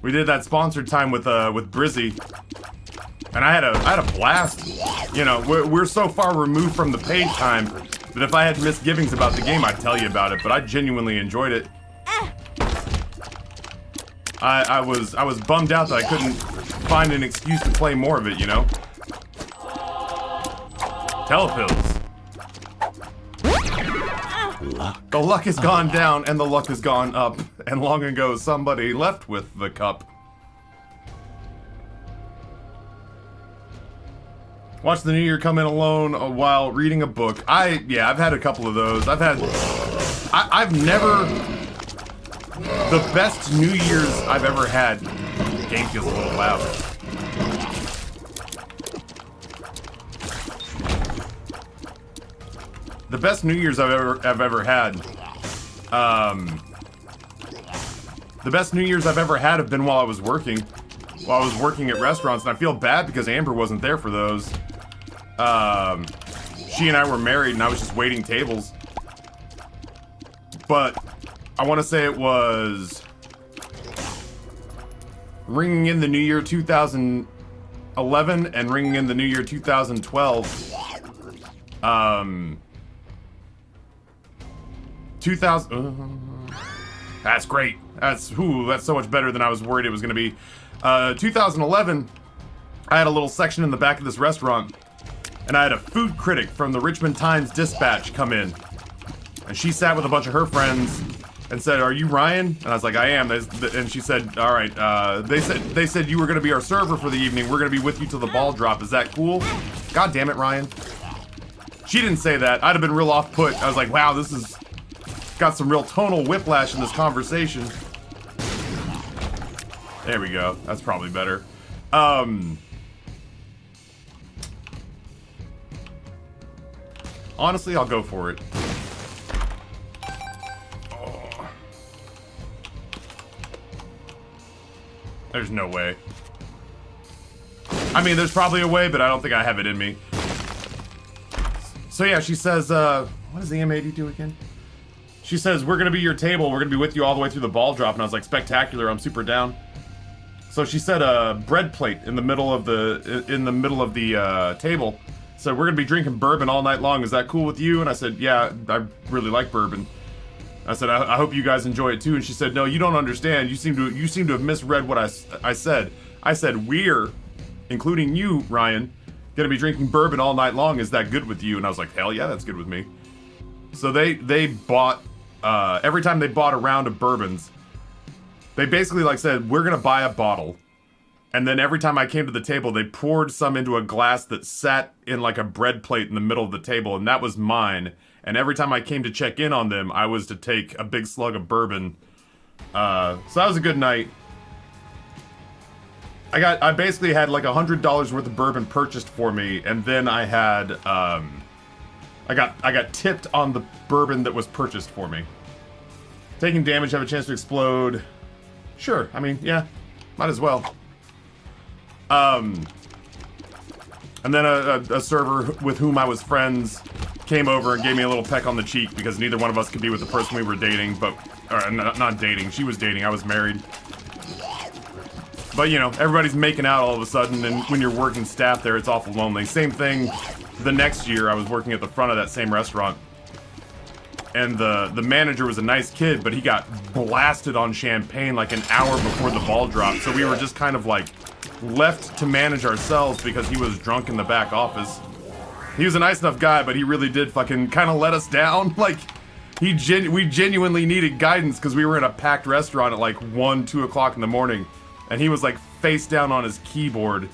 We did that sponsored time with Brizzy, and I had a blast. You know, we're so far removed from the paid time that if I had misgivings about the game, I'd tell you about it. But I genuinely enjoyed it. I was bummed out that I couldn't find an excuse to play more of it. You know, telepills. Luck. The luck has gone down and the luck has gone up, and long ago somebody left with the cup. Watch the new year come in alone while reading a book. Yeah, I've had a couple of those. I've never, the best New Year's I've ever had, the game feels a little loud. The best New Year's I've ever had. The best New Year's I've ever had have been while I was working. While I was working at restaurants, and I feel bad because Amber wasn't there for those. She and I were married, and I was just waiting tables. But I want to say it was ringing in the New Year 2011 and ringing in the New Year 2012. 2000. That's great. That's so much better than I was worried it was going to be. 2011, I had a little section in the back of this restaurant, and I had a food critic from the Richmond Times-Dispatch come in. And she sat with a bunch of her friends and said, "Are you Ryan?" And I was like, "I am." And she said, "All right, they said you were going to be our server for the evening. We're going to be with you till the ball drop. Is that cool?" God damn it, Ryan. She didn't say that. I'd have been real off-put. I was like, wow, this is got some real tonal whiplash in this conversation. There we go. That's probably better. Honestly, I'll go for it. Oh. There's no way. I mean, there's probably a way, but I don't think I have it in me. So yeah, she says, what does the M80 do again? She says, "We're gonna be your table. We're gonna be with you all the way through the ball drop." And I was like, "Spectacular! I'm super down." So she said a bread plate in the middle of the table. So we're gonna be drinking bourbon all night long. Is that cool with you? And I said, "Yeah, I really like bourbon." I said, I hope you guys enjoy it too." And she said, "No, you don't understand. You seem to have misread what I said. I said we're, including you, Ryan, gonna be drinking bourbon all night long. Is that good with you?" And I was like, "Hell yeah, that's good with me." So they bought. Every time they bought a round of bourbons, they basically like said, "We're gonna buy a bottle," and then every time I came to the table, they poured some into a glass that sat in like a bread plate in the middle of the table, and that was mine. And every time I came to check in on them, I was to take a big slug of bourbon. So that was a good night. I basically had like $100 worth of bourbon purchased for me, and then I had I got tipped on the bourbon that was purchased for me. Taking damage, have a chance to explode. Sure, I mean, yeah, might as well. And then a server with whom I was friends came over and gave me a little peck on the cheek because neither one of us could be with the person we were dating, or not dating, she was dating, I was married. But you know, everybody's making out all of a sudden, and when you're working staff there, it's awful lonely. Same thing the next year, I was working at the front of that same restaurant. And the manager was a nice kid, but he got blasted on champagne like an hour before the ball dropped. So we were just kind of like left to manage ourselves because he was drunk in the back office. He was a nice enough guy, but he really did fucking kind of let us down. Like, we genuinely needed guidance because we were in a packed restaurant at like 1, 2 o'clock in the morning. And he was like face down on his keyboard.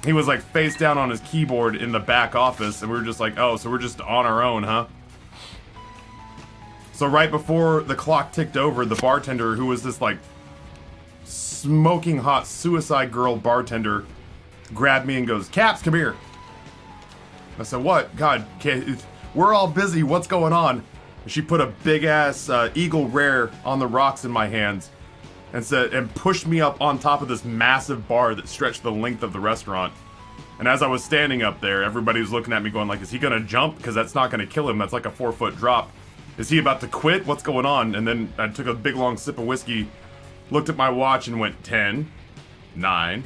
He was like face down on his keyboard in the back office, and we were just like, oh, so we're just on our own, huh? So right before the clock ticked over, the bartender, who was this like smoking hot suicide girl bartender, grabbed me and goes, "Caps, come here." I said, "What? God, we're all busy. What's going on?" And she put a big ass Eagle Rare on the rocks in my hands and pushed me up on top of this massive bar that stretched the length of the restaurant. And as I was standing up there, everybody was looking at me going like, is he gonna jump? Because that's not gonna kill him. That's like a 4-foot drop. Is he about to quit? What's going on? And then I took a big long sip of whiskey, looked at my watch and went 10, 9,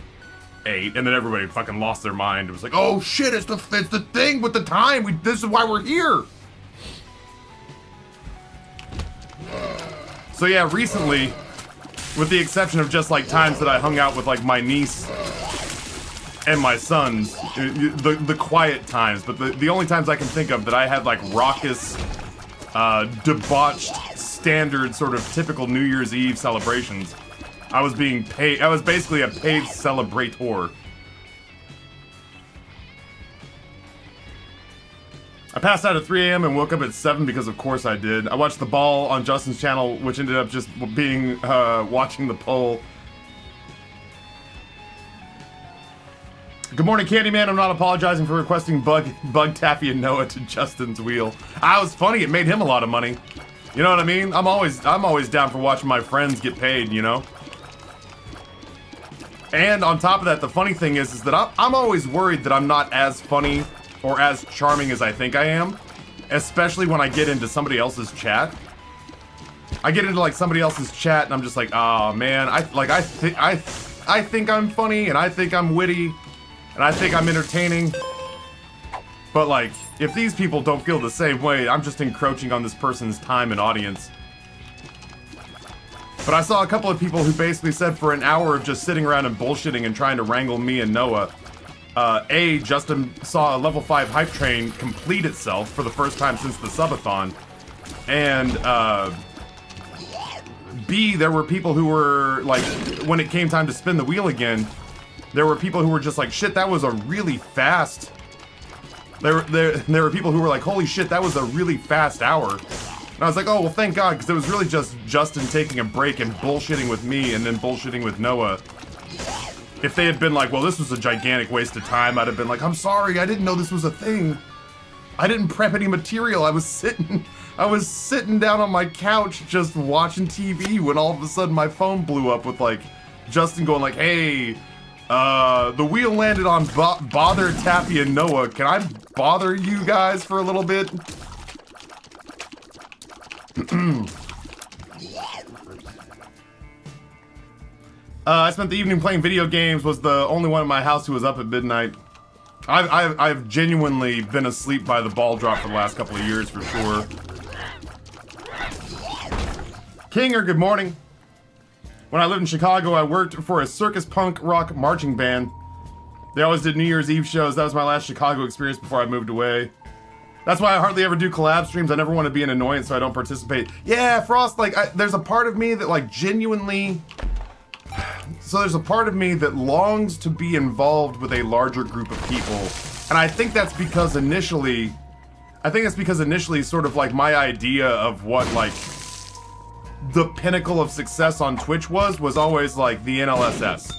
8, and then everybody fucking lost their mind. It was like, oh shit, it's the thing with the time. This is why we're here. So yeah, recently, with the exception of just like times that I hung out with like my niece and my sons, the quiet times, but the only times I can think of that I had like raucous, debauched, standard sort of typical New Year's Eve celebrations, I was being paid. I was basically a paid celebrator. I passed out at 3 a.m. and woke up at 7 because of course I did. I watched the ball on Justin's channel, which ended up just being watching the poll. Good morning, Candyman. I'm not apologizing for requesting Bug Taffy and Noah to Justin's wheel. I was funny. It made him a lot of money. You know what I mean? I'm always down for watching my friends get paid, you know? And on top of that, the funny thing is that I'm always worried that I'm not as funny or as charming as I think I am, especially when I get into somebody else's chat. I get into like somebody else's chat and I'm just like, oh man, I think I'm funny and I think I'm witty and I think I'm entertaining. But like, if these people don't feel the same way, I'm just encroaching on this person's time and audience. But I saw a couple of people who basically said for an hour of just sitting around and bullshitting and trying to wrangle me and Noah, Justin saw a level 5 hype train complete itself for the first time since the subathon. And, B, there were people who were, like, when it came time to spin the wheel again, there were people who were just like, shit, that was a really fast... There were people who were like, holy shit, that was a really fast hour. And I was like, oh, well, thank God, because it was really just Justin taking a break and bullshitting with me and then bullshitting with Noah. If they had been like, well, this was a gigantic waste of time, I'd have been like, I'm sorry, I didn't know this was a thing. I didn't prep any material. I was sitting down on my couch just watching TV when all of a sudden my phone blew up with like Justin going like, hey, the wheel landed on Bother, Taffy, and Noah. Can I bother you guys for a little bit? I spent the evening playing video games, was the only one in my house who was up at midnight. I've genuinely been asleep by the ball drop for the last couple of years, for sure. Kinger, good morning. When I lived in Chicago, I worked for a circus punk rock marching band. They always did New Year's Eve shows. That was my last Chicago experience before I moved away. That's why I hardly ever do collab streams. I never want to be an annoyance, so I don't participate. Yeah, Frost, like, there's a part of me that, like, genuinely... So there's a part of me that longs to be involved with a larger group of people. And I think that's because initially... sort of, like, my idea of what, like... the pinnacle of success on Twitch was always, like, the NLSS.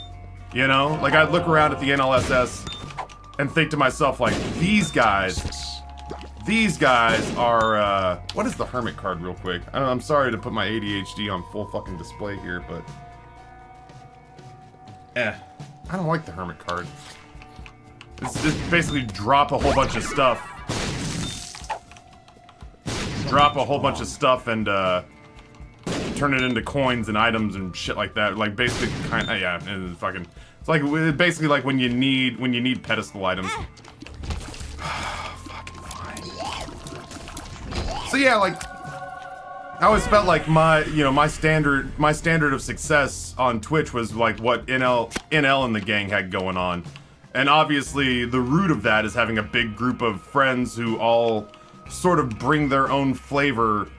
You know? Like, I'd look around at the NLSS and think to myself, like, these guys are, what is the Hermit card real quick? I'm sorry to put my ADHD on full fucking display here, but... I don't like the Hermit card. It's just basically drop a whole bunch of stuff. Drop a whole bunch of stuff and, turn it into coins and items and shit like that. Like, basically, yeah, it's fucking... It's like, basically like when you need pedestal items. Fucking fine. So yeah, like, I always felt like my standard of success on Twitch was like what NL and the gang had going on. And obviously, the root of that is having a big group of friends who all sort of bring their own flavor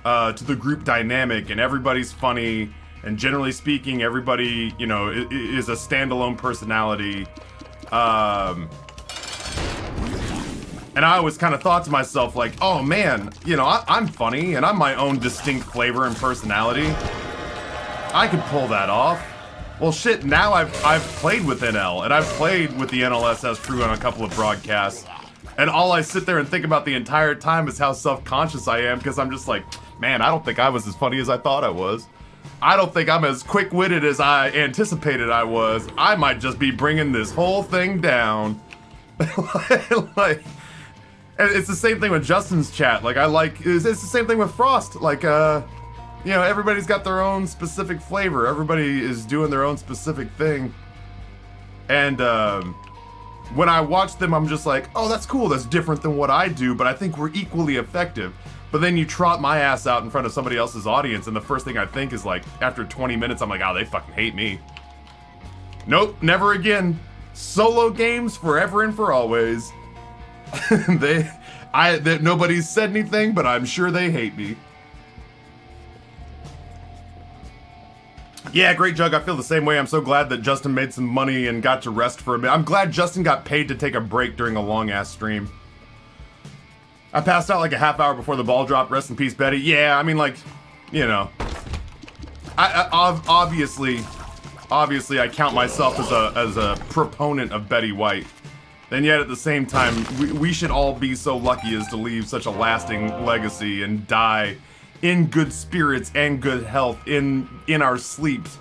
to the group dynamic, and everybody's funny, and generally speaking, everybody, you know, is a standalone personality. And I always kind of thought to myself, like, oh man, you know, I'm funny, and I'm my own distinct flavor and personality. I could pull that off. Well, shit, now I've played with NL, and I've played with the NLSS crew on a couple of broadcasts, and all I sit there and think about the entire time is how self-conscious I am, because I'm just like, man, I don't think I was as funny as I thought I was. I don't think I'm as quick-witted as I anticipated I was. I might just be bringing this whole thing down. Like, and it's the same thing with Justin's chat. Like, it's the same thing with Frost. Like, you know, everybody's got their own specific flavor. Everybody is doing their own specific thing. And when I watch them, I'm just like, oh, that's cool. That's different than what I do, but I think we're equally effective. But then you trot my ass out in front of somebody else's audience, and the first thing I think is like, after 20 minutes, I'm like, oh, they fucking hate me. Nope, never again. Solo games forever and for always. Nobody's said anything, but I'm sure they hate me. Yeah, great Jug. I feel the same way. I'm so glad that Justin made some money and got to rest for a bit. I'm glad Justin got paid to take a break during a long-ass stream. I passed out like a half hour before the ball dropped. Rest in peace, Betty. Yeah, I mean, like, you know. Obviously, I count myself as a proponent of Betty White. And yet, at the same time, we should all be so lucky as to leave such a lasting legacy and die in good spirits and good health, in our sleeps,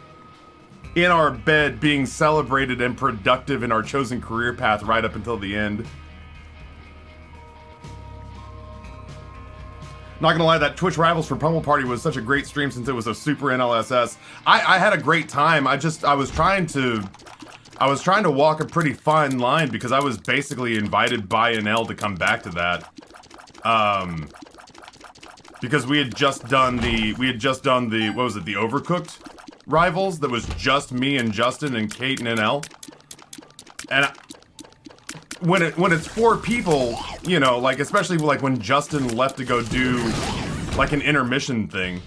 in our bed, being celebrated and productive in our chosen career path right up until the end. Not gonna lie, that Twitch Rivals for Pummel Party was such a great stream since it was a super NLSS. I had a great time. I was trying to walk a pretty fine line because I was basically invited by NL to come back to that. Because we had just done the what was it, the Overcooked Rivals that was just me and Justin and Kate and NL. And when it's 4 people, you know, like, especially like when Justin left to go do like an intermission thing,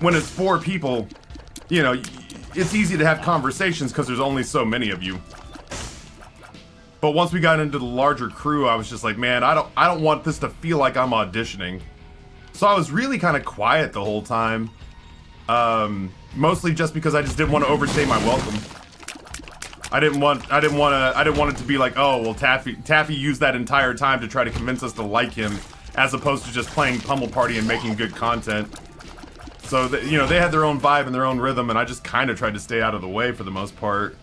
when it's 4 people, you know, it's easy to have conversations because there's only so many of you. But once we got into the larger crew, I was just like, man, I don't want this to feel like I'm auditioning. So I was really kind of quiet the whole time. Mostly just because I just didn't want to overstay my welcome. I didn't want it to be like, oh, well, Taffy used that entire time to try to convince us to like him, as opposed to just playing Pummel Party and making good content. So, you know, they had their own vibe and their own rhythm, and I just kind of tried to stay out of the way for the most part.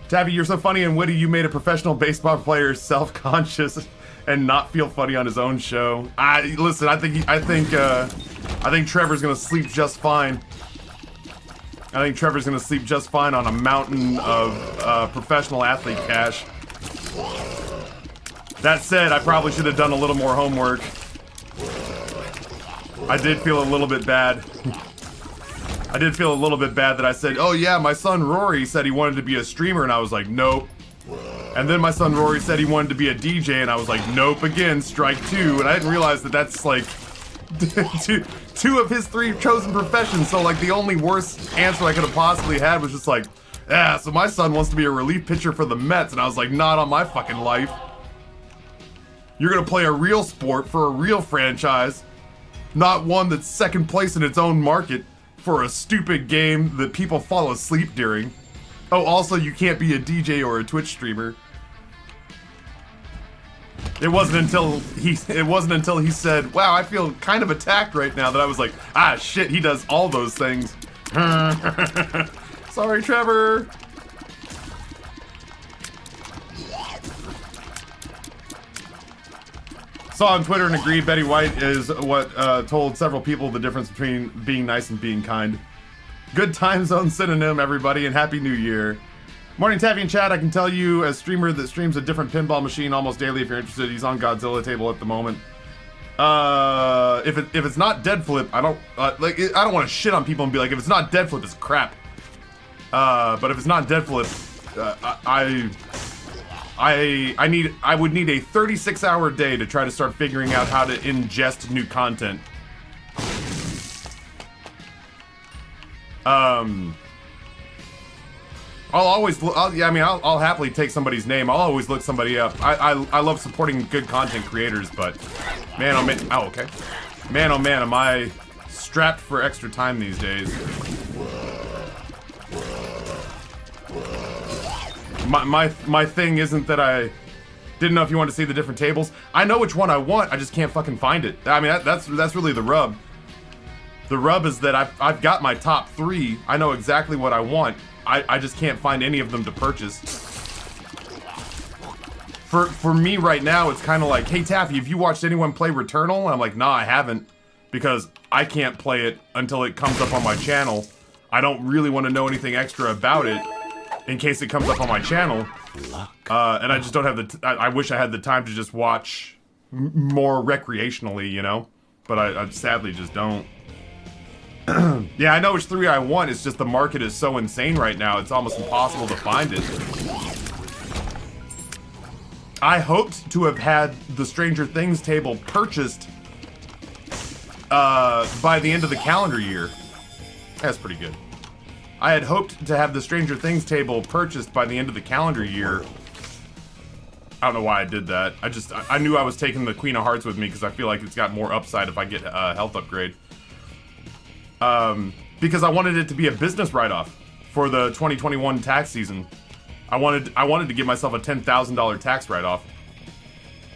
Taffy, you're so funny and witty, you made a professional baseball player self-conscious and not feel funny on his own show. Listen, I think Trevor's gonna sleep just fine. I think Trevor's gonna sleep just fine on a mountain of professional athlete cash. That said, I probably should have done a little more homework. I did feel a little bit bad. I did feel a little bit bad that I said, oh yeah, my son Rory said he wanted to be a streamer, and I was like, nope. And then my son Rory said he wanted to be a DJ, and I was like, nope again, strike 2. And I didn't realize that that's like two of his 3 chosen professions, so like the only worst answer I could have possibly had was just like, yeah, so my son wants to be a relief pitcher for the Mets, and I was like, not on my fucking life. You're gonna play a real sport for a real franchise, not one that's second place in its own market for a stupid game that people fall asleep during. Oh, also, you can't be a DJ or a Twitch streamer. It wasn't until he said, wow, I feel kind of attacked right now, that I was like, ah, shit, he does all those things. Sorry, Trevor. Saw on Twitter and agreed Betty White is what told several people the difference between being nice and being kind. Good time zone synonym, everybody, and Happy New Year. Morning, Taffy and Chad. I can tell you, as streamer that streams a different pinball machine almost daily, if you're interested, he's on Godzilla table at the moment. If it's not Dead Flip, I don't want to shit on people and be like, if it's not Dead Flip, it's crap. But if it's not Dead Flip, I would need a 36-hour day to try to start figuring out how to ingest new content. I'll happily take somebody's name. I'll always look somebody up. I love supporting good content creators, but man, oh man, okay. Man, oh man, am I strapped for extra time these days. My thing isn't that I didn't know if you want to see the different tables. I know which one I want, I just can't fucking find it. I mean, that's really the rub. The rub is that I've got my top 3. I know exactly what I want. I just can't find any of them to purchase. For me right now, it's kind of like, hey Taffy, have you watched anyone play Returnal? And I'm like, nah, I haven't. because I can't play it until it comes up on my channel. I don't really want to know anything extra about it in case it comes up on my channel. And I just don't have the... I wish I had the time to just watch more recreationally, you know? But I sadly just don't. Yeah, I know which 3 I want. It's just the market is so insane right now. It's almost impossible to find it. I hoped to have had the Stranger Things table purchased by the end of the calendar year. That's pretty good. I had hoped to have the Stranger Things table purchased by the end of the calendar year. I don't know why I did that. I knew I was taking the Queen of Hearts with me because I feel like it's got more upside if I get a health upgrade. Because I wanted it to be a business write-off for the 2021 tax season. I wanted to give myself a $10,000 tax write-off.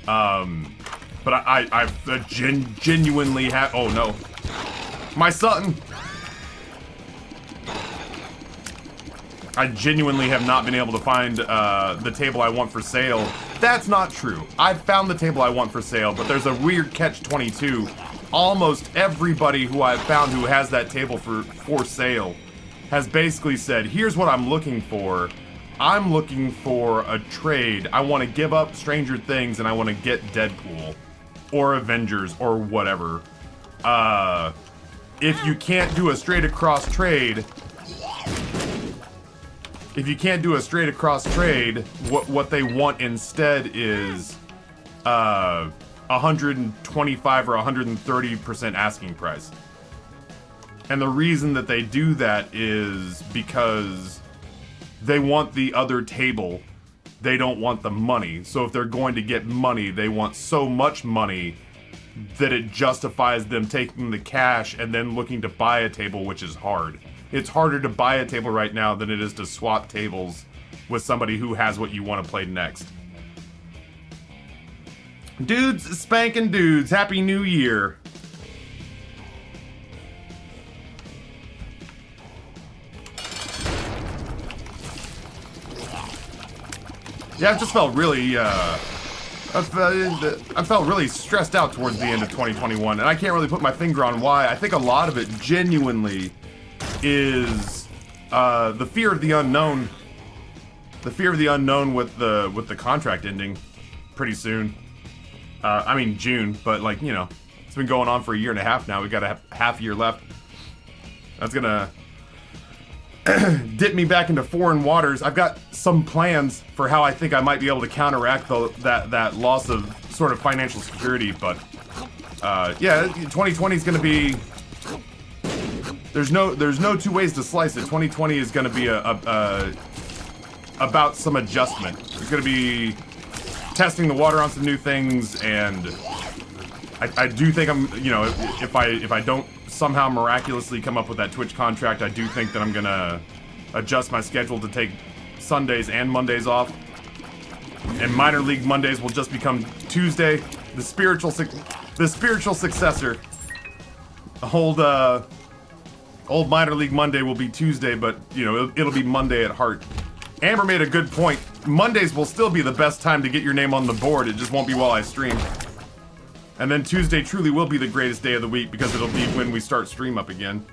But I genuinely have... Oh no. My son! I genuinely have not been able to find the table I want for sale. That's not true. I've found the table I want for sale, but there's a weird catch-22. Almost everybody who I've found who has that table for sale has basically said, here's what I'm looking for. I'm looking for a trade. I want to give up Stranger Things and I want to get Deadpool or Avengers or whatever. If you can't do a straight across trade, what they want instead is 125 or 130% asking price. And the reason that they do that is because they want the other table. They don't want the money. So if they're going to get money, they want so much money that it justifies them taking the cash and then looking to buy a table, which is hard. It's harder to buy a table right now than it is to swap tables with somebody who has what you want to play next. Dudes spanking dudes, Happy New Year. Yeah, I just felt really, I felt really stressed out towards the end of 2021, and I can't really put my finger on why. I think a lot of it genuinely is the fear of the unknown. The fear of the unknown with the contract ending pretty soon. I mean June, but like, you know, it's been going on for a year and a half now. We've got a half year left. That's gonna dip me back into foreign waters. I've got some plans for how I think I might be able to counteract that loss of sort of financial security, but yeah, 2020 is gonna be... There's no two ways to slice it. 2020 is gonna be about some adjustment. It's gonna be testing the water on some new things, and I do think I'm, you know, if I don't somehow miraculously come up with that Twitch contract, I do think that I'm gonna adjust my schedule to take Sundays and Mondays off, and minor league Mondays will just become Tuesday. The spiritual successor. Old minor league Monday will be Tuesday, but you know it'll be Monday at heart. Amber made a good point. Mondays will still be the best time to get your name on the board. It just won't be while I stream. And then Tuesday truly will be the greatest day of the week because it'll be when we start stream up again.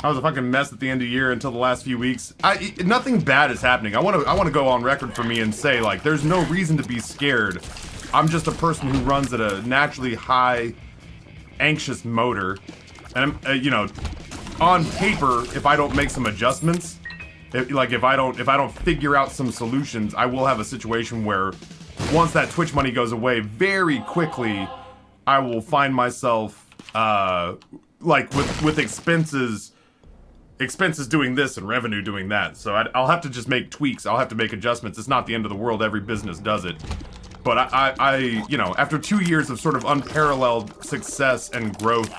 I was a fucking mess at the end of the year until the last few weeks. Nothing bad is happening. I want to go on record for me and say, like, there's no reason to be scared. I'm just a person who runs at a naturally high, anxious motor. And you know, on paper, if I don't make some adjustments, if I don't figure out some solutions, I will have a situation where once that Twitch money goes away, very quickly, I will find myself like with expenses doing this and revenue doing that. So I'll have to just make tweaks. I'll have to make adjustments. It's not the end of the world. Every business does it. But I you know, after 2 years of sort of unparalleled success and growth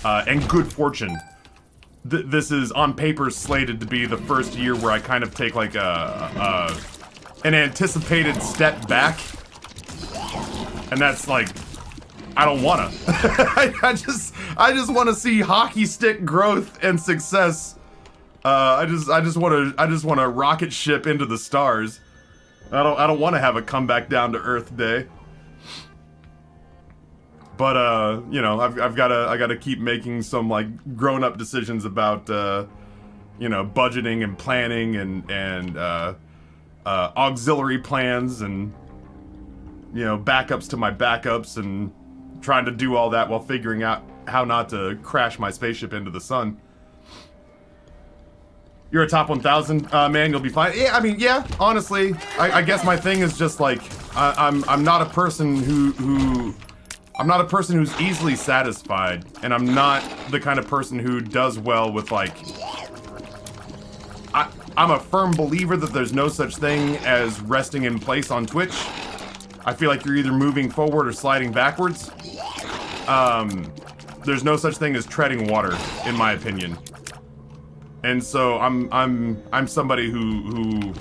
and good fortune, this is on paper slated to be the first year where I kind of take like an anticipated step back, and that's like, I don't wanna. I just want to see hockey stick growth and success. I just want to rocket ship into the stars. I don't want to have a comeback down to earth day. But you know, I gotta keep making some like grown-up decisions about you know, budgeting and planning and auxiliary plans and, you know, backups to my backups and trying to do all that while figuring out how not to crash my spaceship into the sun. You're a top 1,000 man, you'll be fine. Yeah, I mean, yeah, honestly, I guess my thing is just like I'm not a person I'm not a person who's easily satisfied, and I'm not the kind of person who does well with like I'm a firm believer that there's no such thing as resting in place on Twitch. I feel like you're either moving forward or sliding backwards. There's no such thing as treading water, in my opinion. And so I'm somebody who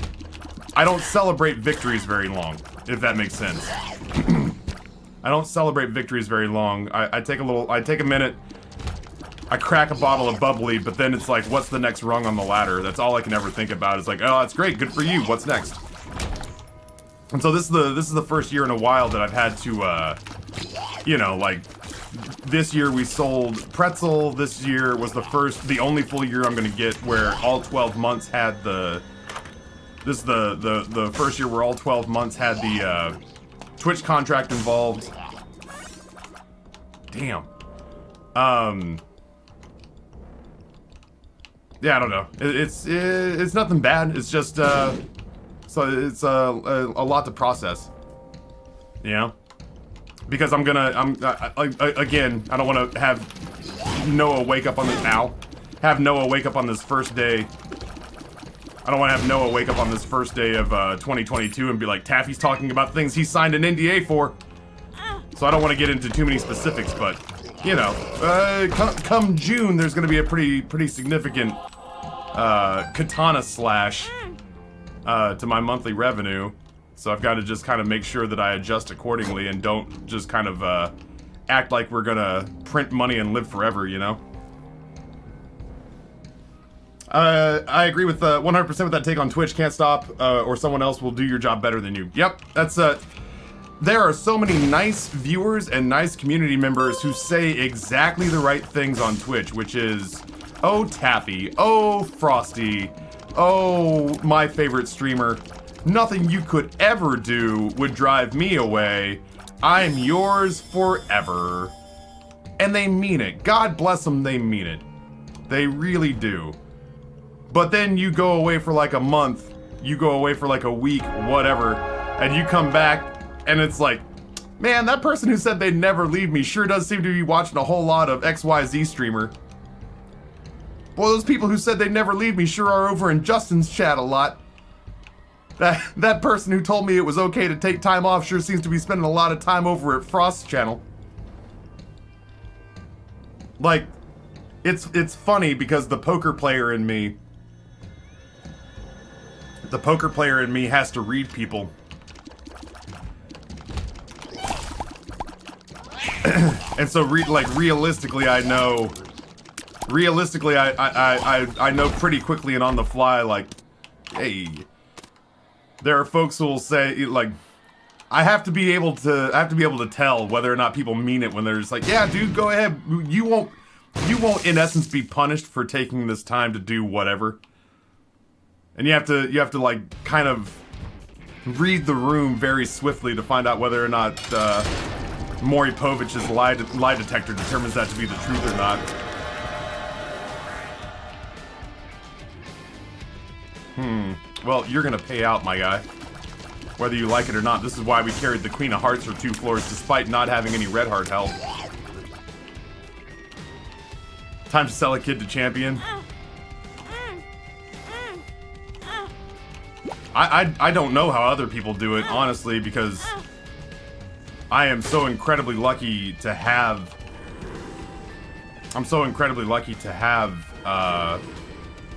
I don't celebrate victories very long, if that makes sense. I don't celebrate victories very long. I take a minute, I crack a bottle of bubbly, but then it's like, what's the next rung on the ladder? That's all I can ever think about. It's like, oh, that's great, good for you. What's next? And so this is the first year in a while that I've had to, you know, like, this year we sold Pretzel. This year was the only full year I'm gonna get where all 12 months had the. This is the first year where all 12 months had the Twitch contract involved. Damn. Yeah, I don't know. It's nothing bad. It's just so it's a lot to process. You know? Because again, I don't want to have Noah wake up on this have Noah wake up on this first day. I don't want to have Noah wake up on this first day of 2022 and be like, Taffy's talking about things he signed an NDA for. So I don't want to get into too many specifics, but you know, come June, there's going to be a pretty significant katana slash to my monthly revenue. So I've got to just kind of make sure that I adjust accordingly and don't just kind of act like we're gonna print money and live forever, you know? I agree with 100% with that take on Twitch. Can't stop, or someone else will do your job better than you. Yep, that's there are so many nice viewers and nice community members who say exactly the right things on Twitch, which is, oh Taffy, oh Frosty, oh my favorite streamer. Nothing you could ever do would drive me away. I'm yours forever. And they mean it. God bless them, they mean it. They really do. But then you go away for like a month, you go away for like a week, whatever, and you come back and it's like, man, that person who said they'd never leave me sure does seem to be watching a whole lot of XYZ streamer. Boy, those people who said they'd never leave me sure are over in Justin's chat a lot. That person who told me it was okay to take time off sure seems to be spending a lot of time over at Frost's channel. Like, it's funny because the poker player in me has to read people. And so realistically I know pretty quickly and on the fly, like, hey, there are folks who will say, like, I have to be able to tell whether or not people mean it when they're just like, yeah, dude, go ahead. You won't in essence be punished for taking this time to do whatever. And you have to like kind of read the room very swiftly to find out whether or not Maury Povich's lie detector determines that to be the truth or not. Well, you're gonna pay out, my guy. Whether you like it or not. This is why we carried the Queen of Hearts for 2 floors despite not having any Red Heart health. Time to sell a kid to champion. I don't know how other people do it, honestly, because I am so incredibly lucky to have...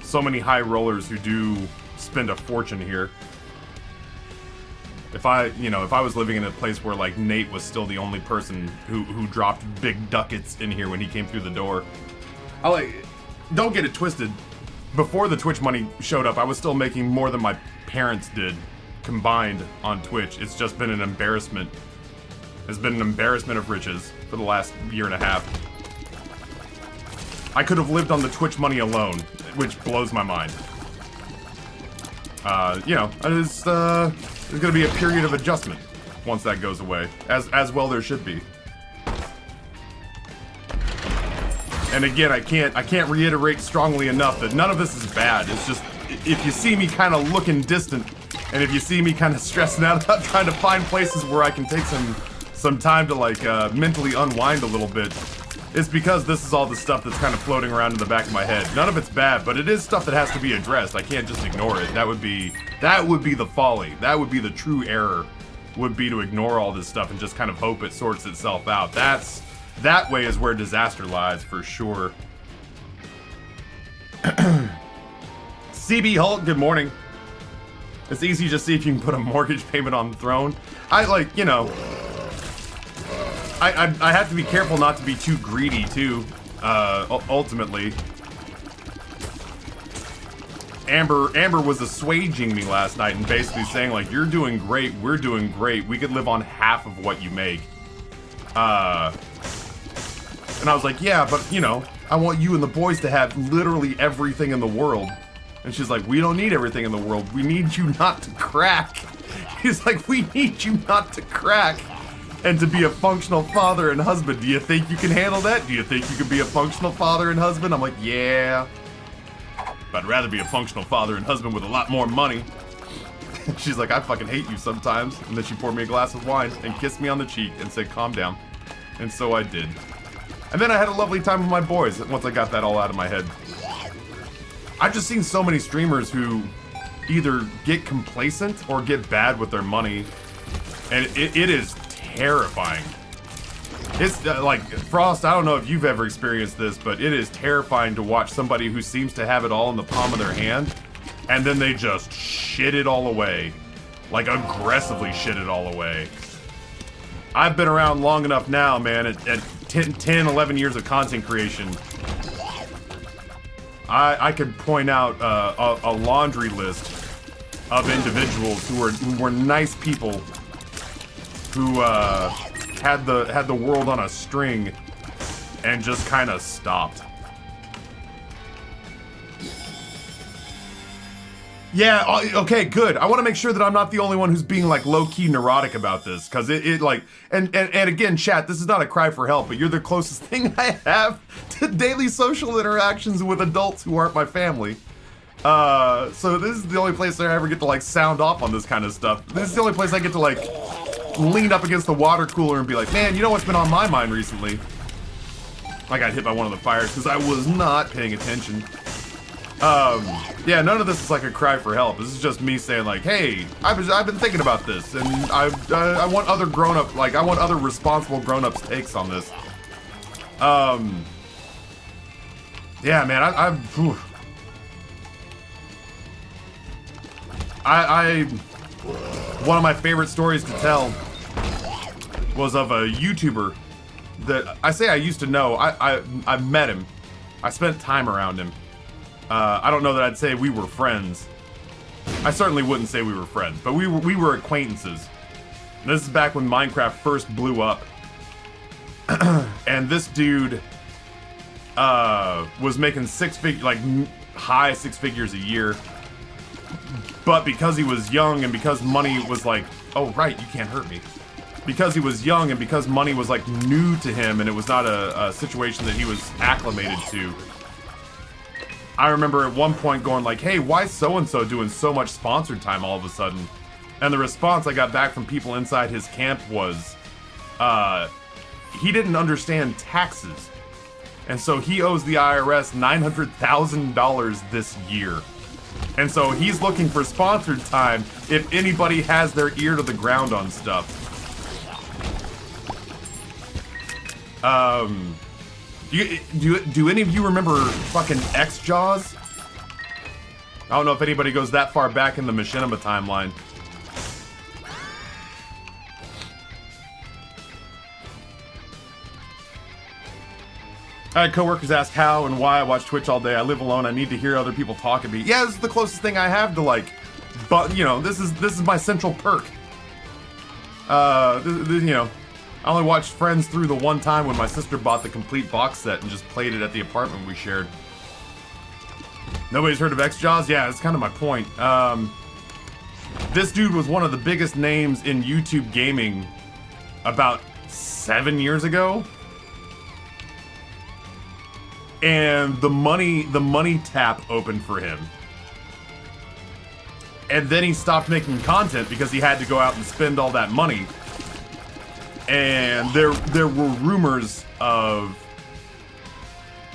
so many high rollers who do spend a fortune here. If I was living in a place where like Nate was still the only person who dropped big ducats in here when he came through the door. Don't get it twisted. Before the Twitch money showed up, I was still making more than my parents did combined on Twitch. It's just been an embarrassment. It's been an embarrassment of riches for the last year and a half. I could have lived on the Twitch money alone, which blows my mind. You know, there's gonna be a period of adjustment once that goes away, as well there should be. And again, I can't reiterate strongly enough that none of this is bad. It's just, if you see me kind of looking distant, and if you see me kind of stressing out about trying to find places where I can take some time to like mentally unwind a little bit, it's because this is all the stuff that's kind of floating around in the back of my head. None of it's bad, but it is stuff that has to be addressed. I can't just ignore it. That would be the folly. That would be the true error, would be to ignore all this stuff and just kind of hope it sorts itself out. That way is where disaster lies, for sure. CB Hulk, good morning. It's easy to just see if you can put a mortgage payment on the throne. I like, you know, I have to be careful not to be too greedy too, ultimately. Amber was assuaging me last night and basically saying like, you're doing great, we're doing great, we could live on half of what you make. And I was like, yeah, but you know, I want you and the boys to have literally everything in the world. And she's like, we don't need everything in the world. We need you not to crack. He's like, we need you not to crack and to be a functional father and husband. Do you think you can handle that? Do you think you can be a functional father and husband? I'm like, yeah. But I'd rather be a functional father and husband with a lot more money. She's like, I fucking hate you sometimes. And then she poured me a glass of wine and kissed me on the cheek and said, calm down. And so I did. And then I had a lovely time with my boys once I got that all out of my head. I've just seen so many streamers who either get complacent or get bad with their money. And it is terrifying. It's like, Frost, I don't know if you've ever experienced this, but it is terrifying to watch somebody who seems to have it all in the palm of their hand, and then they just shit it all away. Like, aggressively shit it all away. I've been around long enough now, man, at 10, 11 years of content creation. I could point out a laundry list of individuals who were nice people who had the world on a string and just kind of stopped. Yeah, okay, good. I want to make sure that I'm not the only one who's being like low-key neurotic about this, because it like, and again, chat, this is not a cry for help, but you're the closest thing I have to daily social interactions with adults who aren't my family. So this is the only place I ever get to like sound off on this kind of stuff. This is the only place I get to like lean up against the water cooler and be like, man, you know what's been on my mind recently? I got hit by one of the fires because I was not paying attention. Yeah, none of this is like a cry for help. This is just me saying like, hey, I've been thinking about this, and I want other grown-up, like, I want other responsible grown-ups takes on this. Yeah, man, one of my favorite stories to tell was of a YouTuber that I say I used to know. I met him. I spent time around him. I don't know that I'd say we were friends. I certainly wouldn't say we were friends, but we were acquaintances. And this is back when Minecraft first blew up. And this dude was making high six figures a year. But because he was young and because money was like, oh right, you can't hurt me. Because he was young and because money was like new to him and it was not a situation that he was acclimated to, I remember at one point going like, hey, why is so-and-so doing so much sponsored time all of a sudden? And the response I got back from people inside his camp was, he didn't understand taxes. And so he owes the IRS $900,000 this year. And so he's looking for sponsored time if anybody has their ear to the ground on stuff. Do any of you remember fucking X-Jaws? I don't know if anybody goes that far back in the Machinima timeline. I had coworkers ask how and why I watch Twitch all day. I live alone. I need to hear other people talk at me. Yeah, this is the closest thing I have to like But you know, this is my central perk. You know, I only watched Friends through the one time when my sister bought the complete box set and just played it at the apartment we shared. Nobody's heard of X-Jaws? Yeah, that's kind of my point. This dude was one of the biggest names in YouTube gaming about 7 years ago. And the money tap opened for him. And then he stopped making content because he had to go out and spend all that money. And there were rumors of,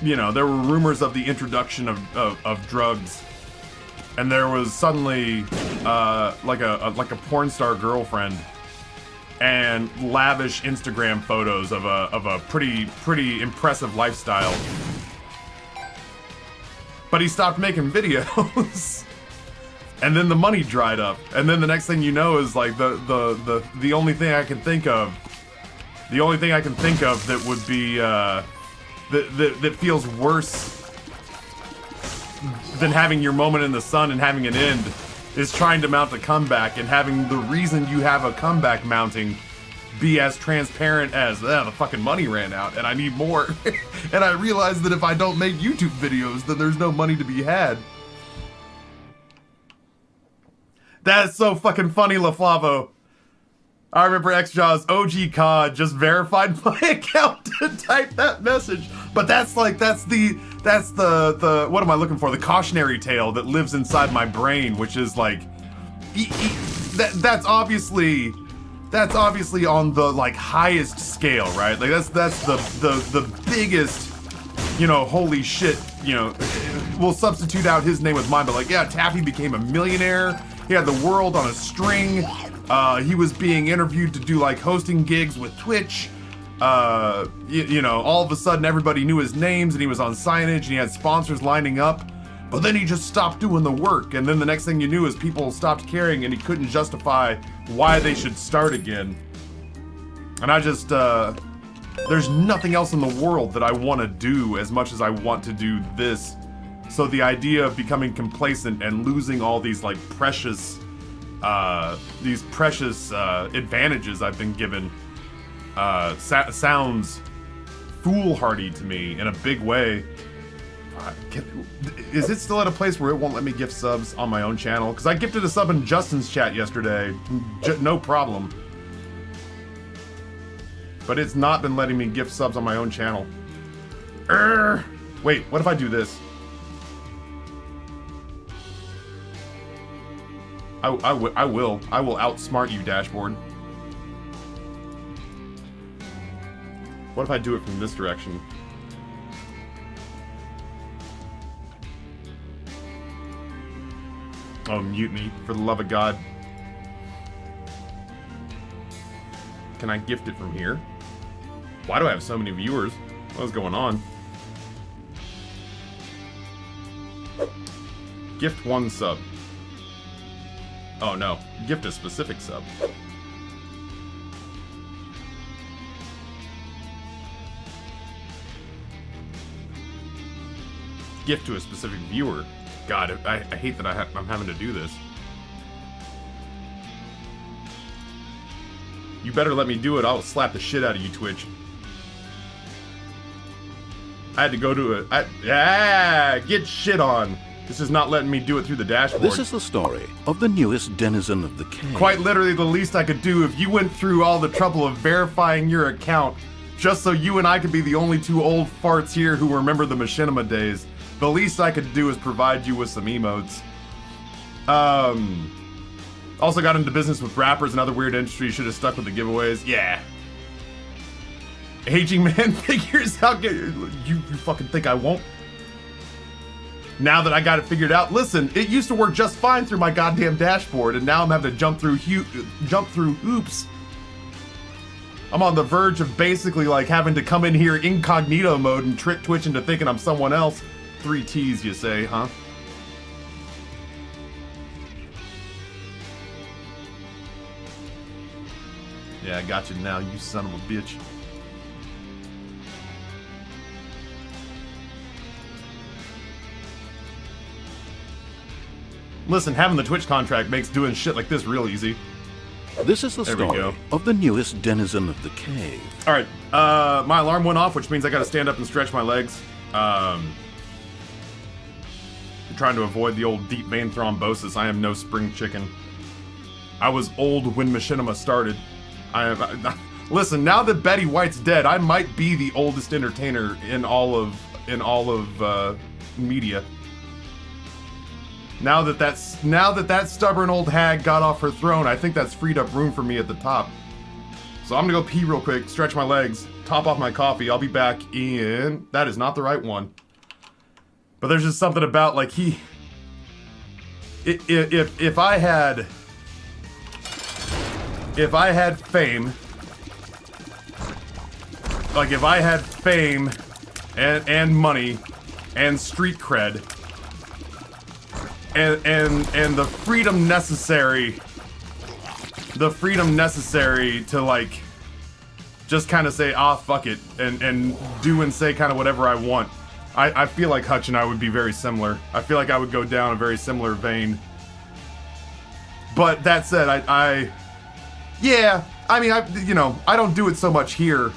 you know, there were rumors of the introduction of drugs. And there was suddenly like a porn star girlfriend and lavish Instagram photos of a pretty impressive lifestyle. But he stopped making videos. And then the money dried up, and then the next thing you know is like the only thing I can think of, that would be that feels worse than having your moment in the sun and having an end is trying to mount a comeback and having the reason you have a comeback mounting be as transparent as the fucking money ran out and I need more. And I realized that if I don't make YouTube videos, then there's no money to be had. That's so fucking funny, LaFlavo. I remember X-Jaws OG COD just verified my account to type that message. But that's the what am I looking for? The cautionary tale that lives inside my brain, which is like, that's obviously on the like highest scale, right? Like that's the biggest, you know, holy shit, you know, we'll substitute out his name with mine, but like, yeah, Taffy became a millionaire. He had the world on a string. He was being interviewed to do like hosting gigs with Twitch. You know, all of a sudden everybody knew his names and he was on signage and he had sponsors lining up. But then he just stopped doing the work. And then the next thing you knew is people stopped caring and he couldn't justify why they should start again. And I just, there's nothing else in the world that I want to do as much as I want to do this. So the idea of becoming complacent and losing all these like precious advantages I've been given sounds foolhardy to me in a big way. Is it still at a place where it won't let me gift subs on my own channel? Because I gifted a sub in Justin's chat yesterday, no problem. But it's not been letting me gift subs on my own channel. Wait, what if I do this? I will outsmart you, dashboard. What if I do it from this direction? Oh, mutiny, for the love of God. Can I gift it from here? Why do I have so many viewers? What's going on? Gift one sub. Oh no, gift a specific sub. Gift to a specific viewer. God, I hate that I'm having to do this. You better let me do it, I'll slap the shit out of you, Twitch. I had to go to get shit on. This is not letting me do it through the dashboard. This is the story of the newest denizen of the cave. Quite literally the least I could do if you went through all the trouble of verifying your account just so you and I could be the only two old farts here who remember the machinima days. The least I could do is provide you with some emotes. Also got into business with rappers and other weird industries. Should have stuck with the giveaways. Yeah. Aging man figures out. You fucking think I won't? Now that I got it figured out, listen, it used to work just fine through my goddamn dashboard, and now I'm having to jump through hoops. I'm on the verge of basically like having to come in here incognito mode and trick Twitch into thinking I'm someone else. 3 T's, you say, huh? Yeah, I got you now, you son of a bitch. Listen, having the Twitch contract makes doing shit like this real easy. This is the There we story go. of the newest denizen of the cave. All right, my alarm went off, which means I gotta stand up and stretch my legs. I'm trying to avoid the old deep vein thrombosis. I am no spring chicken. I was old when machinima started. Listen, now that Betty White's dead, I might be the oldest entertainer in all of media. Now that that stubborn old hag got off her throne, I think that's freed up room for me at the top. So I'm gonna go pee real quick, stretch my legs, top off my coffee. I'll be back in... That is not the right one. But there's just something about, like, if I had fame... Like, if I had fame and money and street cred and the freedom necessary to, like, just kind of say, ah, fuck it, and do and say kind of whatever I want, I feel like Hutch and I would be very similar. I feel like I would go down a very similar vein. But that said, yeah, I mean, I don't do it so much here.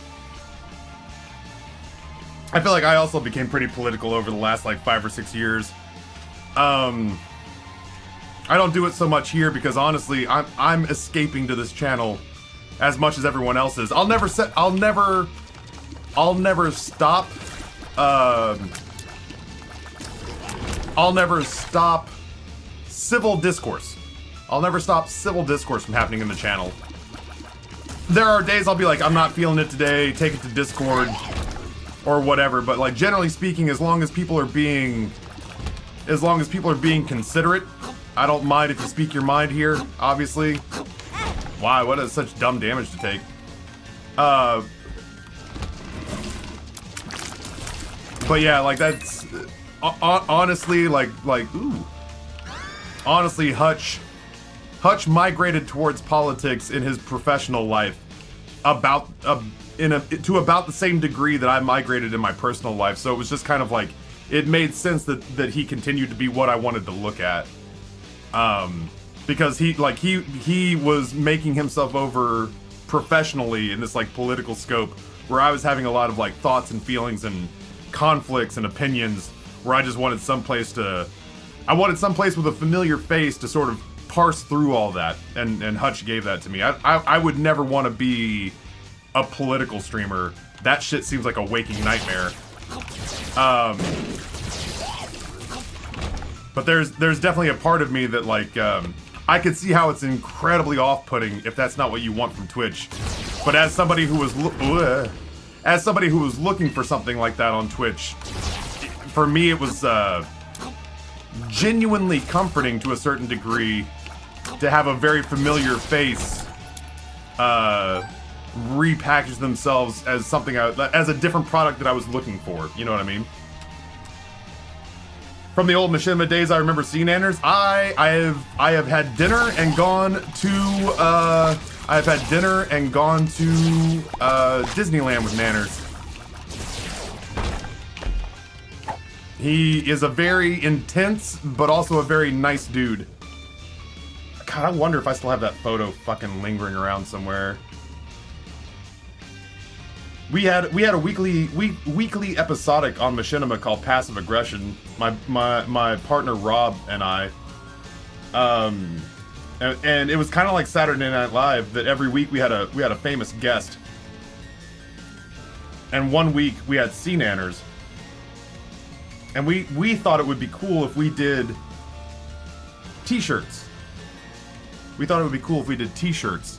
I feel like I also became pretty political over the last, like, 5 or 6 years. I don't do it so much here because, honestly, I'm escaping to this channel as much as everyone else is. I'll never stop civil discourse. I'll never stop civil discourse from happening in the channel. There are days I'll be like, I'm not feeling it today, take it to Discord or whatever, but, like, generally speaking, as long as people are being considerate, I don't mind if you speak your mind here, obviously. Why? What is such dumb damage to take? But yeah, like, that's honestly, like ooh. Honestly, Hutch migrated towards politics in his professional life to about the same degree that I migrated in my personal life. So it was just kind of like, it made sense that he continued to be what I wanted to look at. Because he was making himself over professionally in this, like, political scope, where I was having a lot of, like, thoughts and feelings and conflicts and opinions, where I just wanted someplace with a familiar face to sort of parse through all that, and Hutch gave that to me. I would never want to be a political streamer. That shit seems like a waking nightmare. But there's definitely a part of me that, like, I could see how it's incredibly off-putting if that's not what you want from Twitch. But as somebody who was looking for something like that on Twitch, for me it was genuinely comforting to a certain degree to have a very familiar face repackage themselves as something as a different product that I was looking for. You know what I mean? From the old Machinima days, I remember Sea Nanners. I have had dinner and gone to Disneyland with Nanners. He is a very intense, but also a very nice dude. God, I wonder if I still have that photo fucking lingering around somewhere. We had a weekly episodic on Machinima called Passive Aggression. My partner Rob and I. And it was kind of like Saturday Night Live, that every week we had a famous guest. And one week we had Sea Nanners. And we thought it would be cool if we did t-shirts. We thought it would be cool if we did t-shirts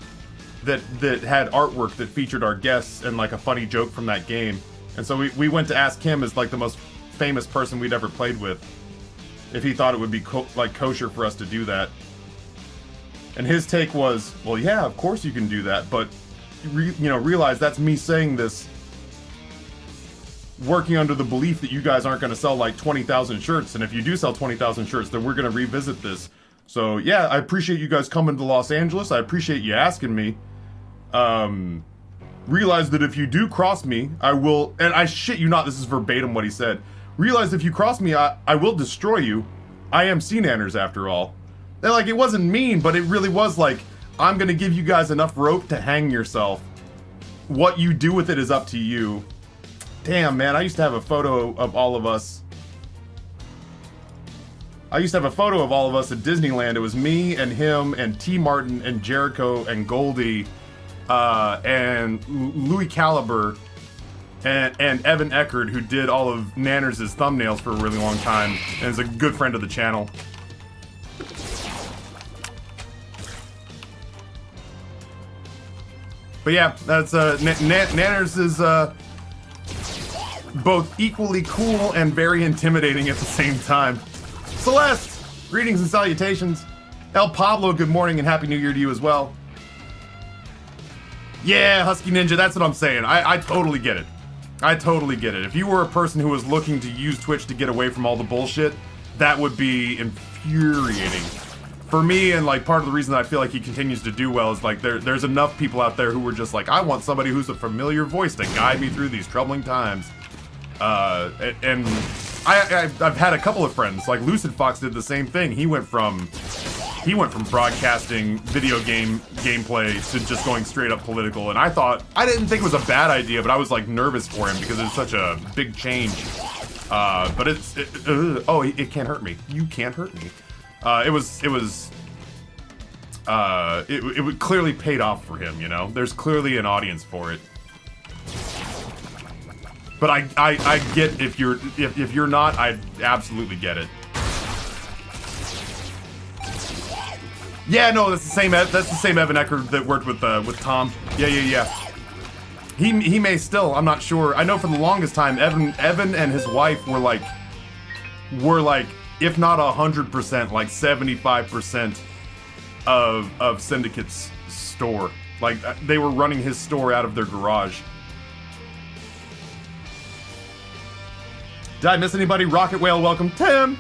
that had artwork that featured our guests and, like, a funny joke from that game. And so we went to ask him, as, like, the most famous person we'd ever played with, if he thought it would be kosher for us to do that. And his take was, well, yeah, of course you can do that, but realize that's me saying this working under the belief that you guys aren't going to sell, like, 20,000 shirts, and if you do sell 20,000 shirts, then we're going to revisit this. So yeah, I appreciate you guys coming to Los Angeles. I appreciate you asking me. Realize that if you do cross me, I will, and I shit you not, this is verbatim what he said. Realize if you cross me, I will destroy you. I am Sea Nanners after all. And like, it wasn't mean, but it really was like, I'm gonna give you guys enough rope to hang yourself. What you do with it is up to you. Damn, man, I used to have a photo of all of us. I used to have a photo of all of us at Disneyland. It was me and him and T. Martin and Jericho and Goldie and Louis Caliber and Evan Eckerd, who did all of Nanners' thumbnails for a really long time and is a good friend of the channel. But yeah, that's Nanners is both equally cool and very intimidating at the same time. Celeste, greetings and salutations. El Pablo, good morning and Happy New Year to you as well. Yeah, Husky Ninja, that's what I'm saying. I totally get it. I totally get it. If you were a person who was looking to use Twitch to get away from all the bullshit, that would be infuriating. For me, and like part of the reason that I feel like he continues to do well is like there's enough people out there who were just like, I want somebody who's a familiar voice to guide me through these troubling times. And I've had a couple of friends, like Lucid Fox did the same thing. He went from broadcasting video game gameplay to just going straight up political, and I didn't think it was a bad idea, but I was like nervous for him because it's such a big change. But it can't hurt me. You can't hurt me. It clearly paid off for him, you know? There's clearly an audience for it. But I get if you're not, I absolutely get it. Yeah, no, that's the same Evan Eckerd that worked with Tom. Yeah. He may still, I'm not sure. I know for the longest time Evan and his wife were like if not 100%, like 75% of Syndicate's store. Like they were running his store out of their garage. Did I miss anybody? Rocket Whale, welcome. Tim!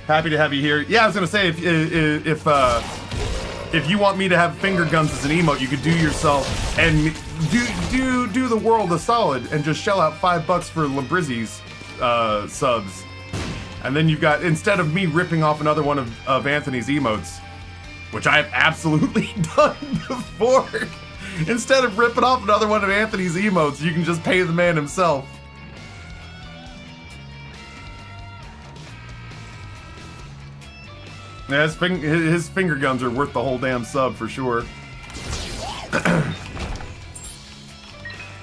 Happy to have you here. Yeah, I was gonna say, if you want me to have finger guns as an emote, you could do yourself and do the world a solid and just shell out $5 for Labrizzi's subs. And then you've got, instead of me ripping off another one of Anthony's emotes, which I have absolutely done before, instead of ripping off another one of Anthony's emotes, you can just pay the man himself. Yeah, his finger guns are worth the whole damn sub for sure.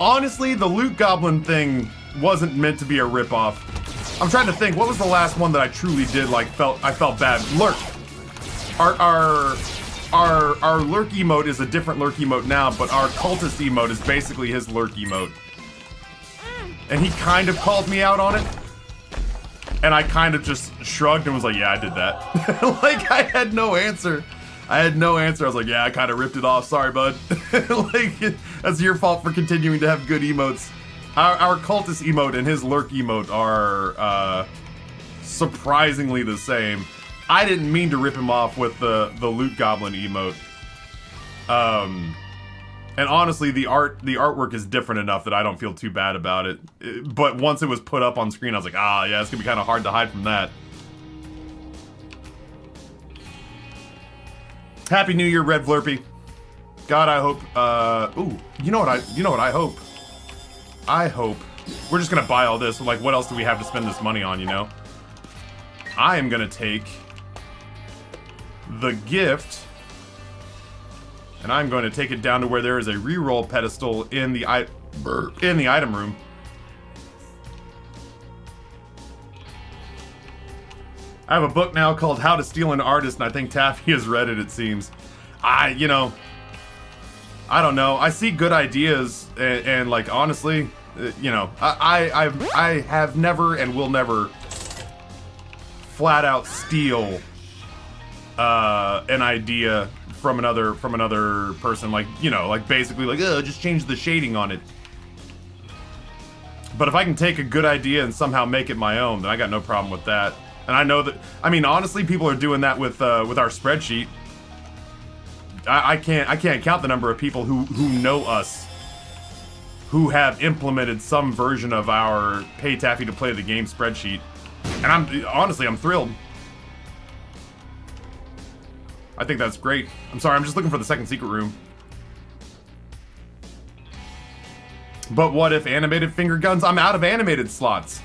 Honestly, the Loot Goblin thing wasn't meant to be a ripoff. I'm trying to think, what was the last one that I truly did I felt bad? Lurk. Our Lurk emote is a different Lurk emote now, but our cultist emote is basically his Lurk emote. And he kind of called me out on it. And I kind of just shrugged and was like, yeah, I did that. Like, I had no answer. I was like, yeah, I kind of ripped it off. Sorry, bud. Like, that's your fault for continuing to have good emotes. Our cultist emote and his Lurk emote are surprisingly the same. I didn't mean to rip him off with the Loot Goblin emote. And honestly, the artwork is different enough that I don't feel too bad about it. But once it was put up on screen, I was like, yeah, it's gonna be kind of hard to hide from that. Happy New Year, Red Flurpy. God, I hope. You know what I hope. I hope we're just gonna buy all this. Like, what else do we have to spend this money on? You know. I am gonna take the gift. And I'm going to take it down to where there is a reroll pedestal in the item room. I have a book now called How to Steal an Artist, and I think Taffy has read it, it seems. I don't know. I see good ideas, and like, honestly, I have never and will never flat out steal an idea from another person, like, like basically like, just change the shading on it. But if I can take a good idea and somehow make it my own, then I got no problem with that. And I know that, I mean, honestly, people are doing that with our spreadsheet. I can't count the number of people who know us, who have implemented some version of our pay Taffy to play the game spreadsheet. And I'm thrilled. I think that's great. I'm sorry, I'm just looking for the second secret room. But what if animated finger guns? I'm out of animated slots.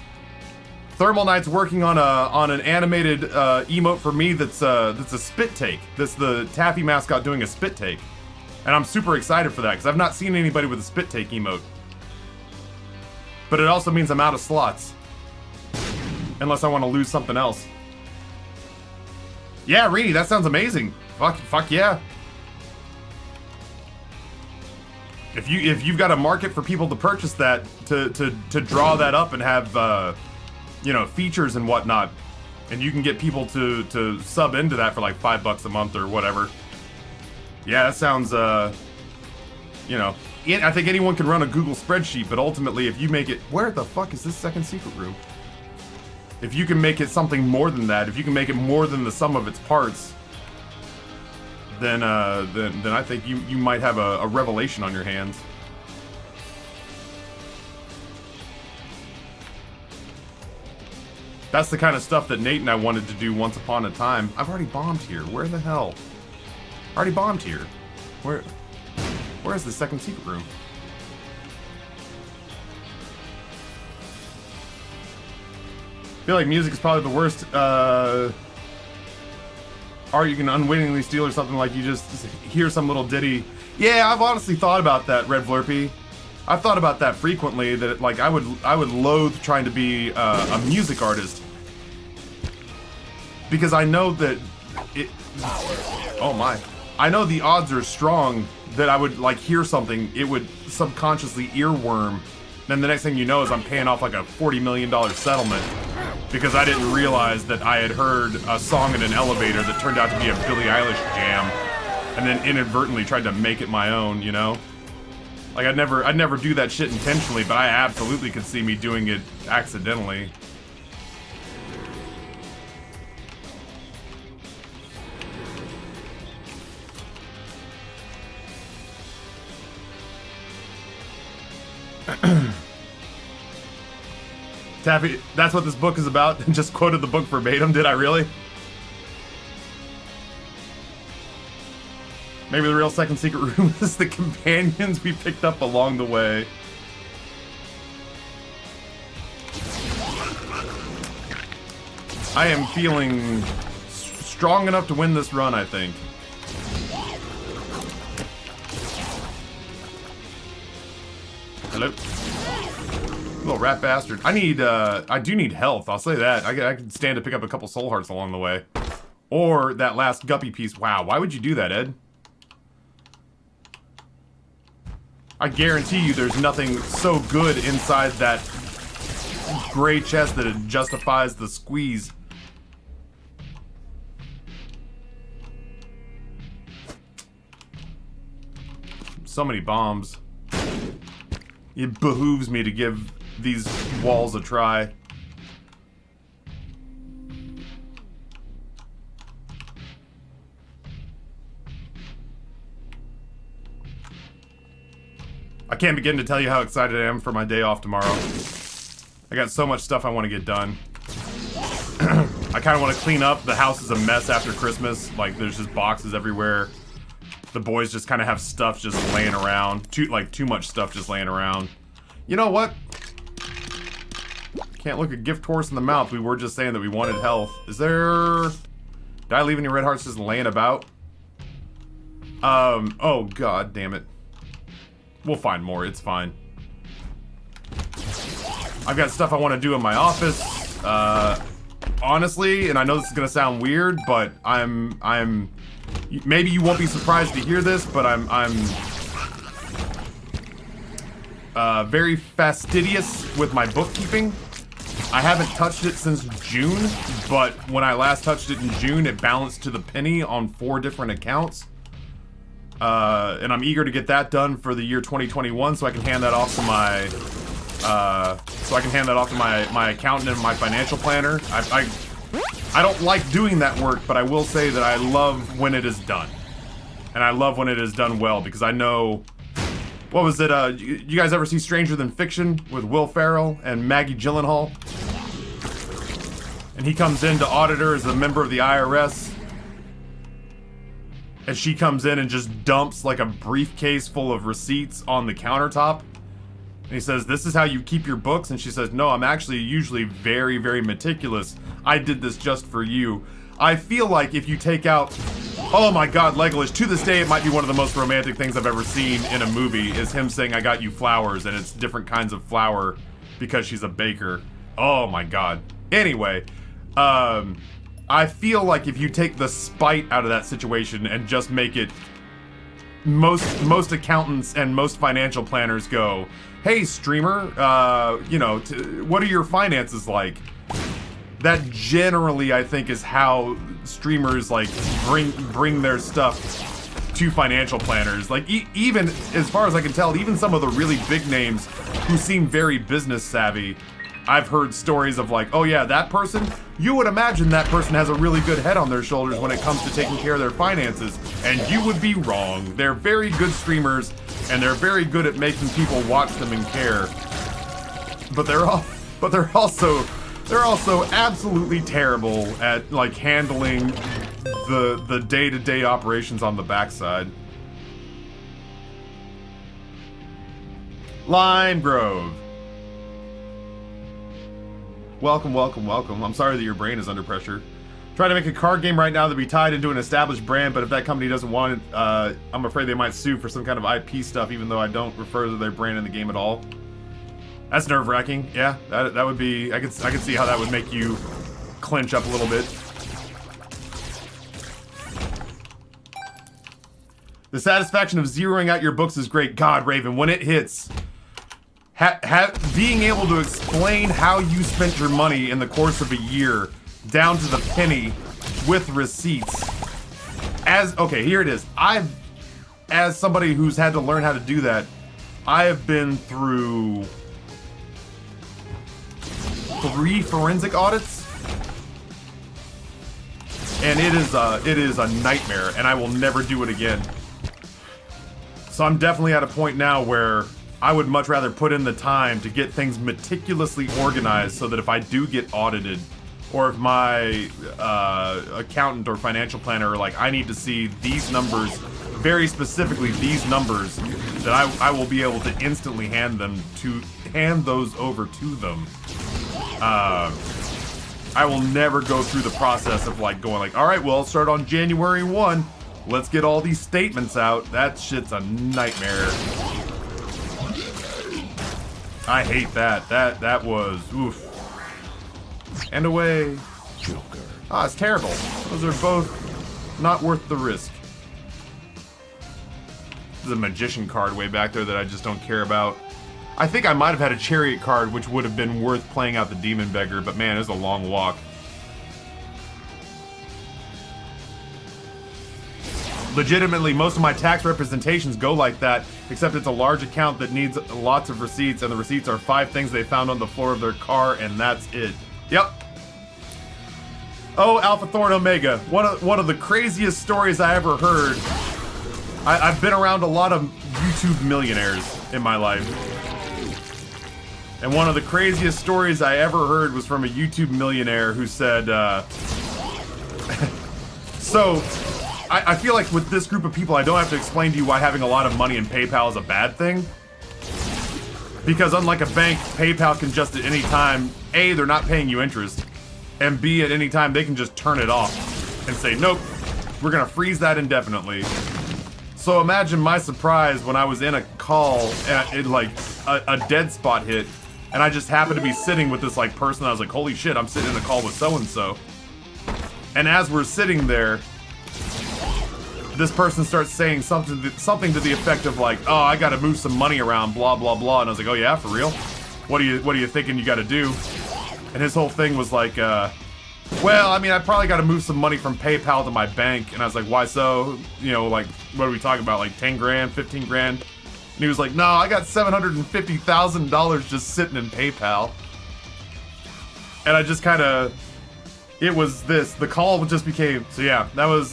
Thermal Knight's working on an animated emote for me that's a spit take. That's the Taffy mascot doing a spit take. And I'm super excited for that, because I've not seen anybody with a spit take emote. But it also means I'm out of slots. Unless I want to lose something else. Yeah, Reedy, that sounds amazing. Fuck yeah. If you've got a market for people to purchase that, to draw that up and have you know, features and whatnot, and you can get people to sub into that for like $5 a month or whatever. Yeah, that sounds you know, I think anyone can run a Google spreadsheet, but ultimately if you make it, where the fuck is this second secret room? If you can make it something more than that, if you can make it more than the sum of its parts, then I think you might have a revelation on your hands. That's the kind of stuff that Nate and I wanted to do once upon a time. I've already bombed here. Where the hell? I already bombed here. Where's the second secret room? I feel like music is probably the worst art you can unwittingly steal, or something. Like you just hear some little ditty. Yeah, I've honestly thought about that, Red Flurpy. I've thought about that frequently, that like I would loathe trying to be a music artist, because I know that it. Oh my! I know the odds are strong that I would like hear something, it would subconsciously earworm. Then the next thing you know is I'm paying off like a $40 million settlement because I didn't realize that I had heard a song in an elevator that turned out to be a Billie Eilish jam, and then inadvertently tried to make it my own, you know? Like I'd never do that shit intentionally, but I absolutely could see me doing it accidentally. Taffy, that's what this book is about? Just quoted the book verbatim, did I really? Maybe the real second secret room is the companions we picked up along the way. I am feeling strong enough to win this run, I think. Hello? Little rat bastard. I do need health, I'll say that. I could stand to pick up a couple soul hearts along the way. Or that last guppy piece. Wow, why would you do that, Ed? I guarantee you there's nothing so good inside that gray chest that it justifies the squeeze. So many bombs. It behooves me to give these walls a try. I can't begin to tell you how excited I am for my day off tomorrow. I got so much stuff I want to get done. I kind of want to clean up. The house is a mess after Christmas. Like, there's just boxes everywhere. The boys just kind of have stuff just laying around. Too much stuff just laying around. You know what? Can't look a gift horse in the mouth. We were just saying that we wanted health. Is there... Did I leave any red hearts just laying about? Oh god damn it. We'll find more, it's fine. I've got stuff I want to do in my office. Honestly, and I know this is gonna sound weird, but I'm maybe you won't be surprised to hear this, but I'm very fastidious with my bookkeeping. I haven't touched it since June, but when I last touched it in June, it balanced to the penny on 4 different accounts. And I'm eager to get that done for the year 2021, so I can hand that off to my my accountant and my financial planner. I don't like doing that work, but I will say that I love when it is done, and I love when it is done well, because I know. What was it? You guys ever see Stranger Than Fiction with Will Ferrell and Maggie Gyllenhaal? And he comes in to audit her as a member of the IRS. And she comes in and just dumps like a briefcase full of receipts on the countertop. And he says, "This is how you keep your books?" And she says, "No, I'm actually usually very, very meticulous. I did this just for you." I feel like if you take out... Oh my god, Legolas, to this day it might be one of the most romantic things I've ever seen in a movie, is him saying, "I got you flowers," and it's different kinds of flour because she's a baker. Oh my god. Anyway, I feel like if you take the spite out of that situation and just make it... Most accountants and most financial planners go, "Hey, streamer, you know, what are your finances like?" That generally, I think, is how streamers, like, bring their stuff to financial planners. Like, even, as far as I can tell, even some of the really big names who seem very business savvy, I've heard stories of like, "Oh yeah, that person, you would imagine that person has a really good head on their shoulders when it comes to taking care of their finances," and you would be wrong. They're very good streamers, and they're very good at making people watch them and care. But they're also absolutely terrible at like handling the day-to-day operations on the backside. Lime Grove. Welcome, welcome, welcome. I'm sorry that your brain is under pressure. Trying to make a card game right now that be tied into an established brand, but if that company doesn't want it, I'm afraid they might sue for some kind of IP stuff, even though I don't refer to their brand in the game at all. That's nerve-wracking. Yeah, that would be... I could see how that would make you clench up a little bit. The satisfaction of zeroing out your books is great. God, Raven, when it hits... being able to explain how you spent your money in the course of a year, down to the penny, with receipts. Okay, here it is. As somebody who's had to learn how to do that, I have been through 3 forensic audits, and it is a nightmare, and I will never do it again. So I'm definitely at a point now where I would much rather put in the time to get things meticulously organized so that if I do get audited, or if my accountant or financial planner are like, "I need to see these numbers, very specifically these numbers," that I will be able to instantly hand those over to them. I will never go through the process of like going like, "All right, well, I'll start on January 1. Let's get all these statements out." That shit's a nightmare. I hate that. That was oof. And away. Joker. Ah, it's terrible. Those are both not worth the risk. There's a magician card way back there that I just don't care about. I think I might have had a chariot card, which would have been worth playing out the demon beggar, but man, it's a long walk. Legitimately, most of my tax representations go like that, except it's a large account that needs lots of receipts, and the receipts are 5 things they found on the floor of their car, and that's it. Yep. Oh, Alpha Thorn Omega. One of the craziest stories I ever heard. I've been around a lot of YouTube millionaires in my life. And one of the craziest stories I ever heard was from a YouTube millionaire who said, so, I feel like with this group of people, I don't have to explain to you why having a lot of money in PayPal is a bad thing. Because unlike a bank, PayPal can just at any time, A, they're not paying you interest, and B, at any time, they can just turn it off and say, "Nope, we're gonna freeze that indefinitely." So imagine my surprise when I was in a call and like a dead spot hit, and I just happened to be sitting with this like person. I was like, "Holy shit, I'm sitting in a call with so-and-so." And as we're sitting there, this person starts saying something to the effect of like, "Oh, I gotta move some money around, blah, blah, blah." And I was like, "Oh yeah, for real? What are you thinking you gotta do?" And his whole thing was like, "Well, I mean, I probably gotta move some money from PayPal to my bank." And I was like, "Why so? You know, like, what are we talking about? Like 10 grand, 15 grand? And he was like, "No, I got $750,000 just sitting in PayPal." And I just kind of, it was this, the call just became, so yeah, that was,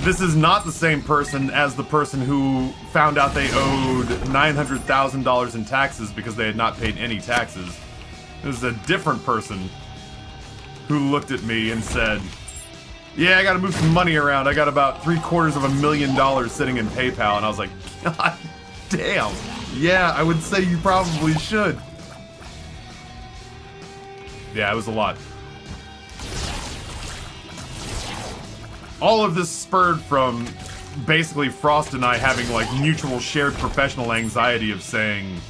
this is not the same person as the person who found out they owed $900,000 in taxes because they had not paid any taxes. This is a different person who looked at me and said, Yeah, I gotta move some money around. I got about $750,000 sitting in PayPal, and I was like, God damn. Yeah, I would say you probably should. Yeah, it was a lot. All of this spurred from basically Frost and I having like mutual shared professional anxiety of saying,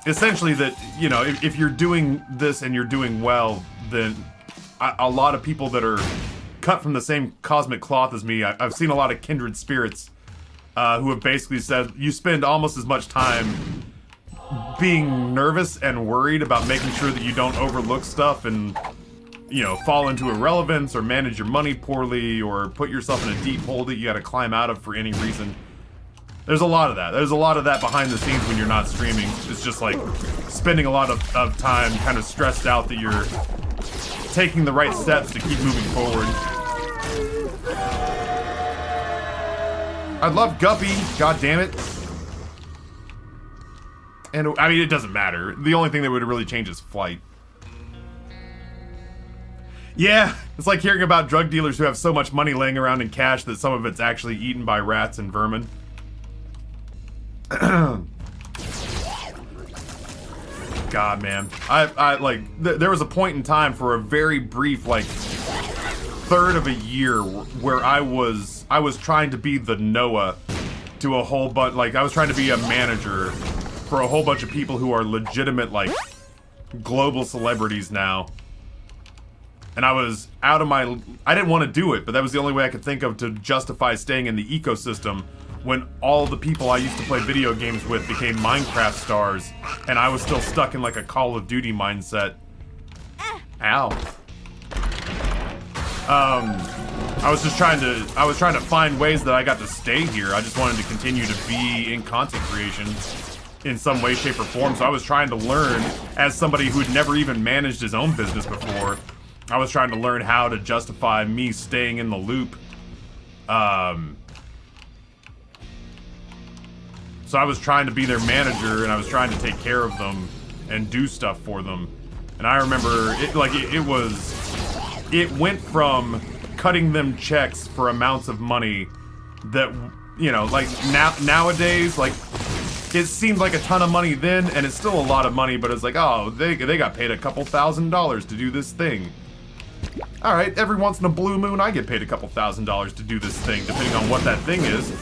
essentially that, you know, if you're doing this and you're doing well, then a lot of people that are cut from the same cosmic cloth as me, I've seen a lot of kindred spirits who have basically said you spend almost as much time being nervous and worried about making sure that you don't overlook stuff and, you know, fall into irrelevance or manage your money poorly or put yourself in a deep hole that you gotta climb out of for any reason. There's a lot of that. There's a lot of that behind the scenes when you're not streaming. It's just like spending a lot of time kind of stressed out that you're taking the right steps to keep moving forward. I love Guppy, god damn it. And I mean, it doesn't matter. The only thing that would really change is flight. Yeah, it's like hearing about drug dealers who have so much money laying around in cash that some of it's actually eaten by rats and vermin. God, man. I like, there was a point in time for a very brief, like, third of a year where I was trying to be the Noah to a whole bunch, like, I was trying to be a manager for a whole bunch of people who are legitimate, like, global celebrities now. And I was out of my, I didn't want to do it, but that was the only way I could think of to justify staying in the ecosystem when all the people I used to play video games with became Minecraft stars, and I was still stuck in like a Call of Duty mindset. Ow. I was trying to find ways that I got to stay here. I just wanted to continue to be in content creation in some way, shape, or form. So I was trying to learn, as somebody who had never even managed his own business before, I was trying to learn how to justify me staying in the loop. So I was trying to be their manager, and I was trying to take care of them and do stuff for them. And I remember it went from cutting them checks for amounts of money that, you know, like nowadays, like, it seemed like a ton of money then, and it's still a lot of money, but it's like, oh, they got paid a couple $1,000s to do this thing. All right, every once in a blue moon, I get paid a couple $1,000s to do this thing, depending on what that thing is.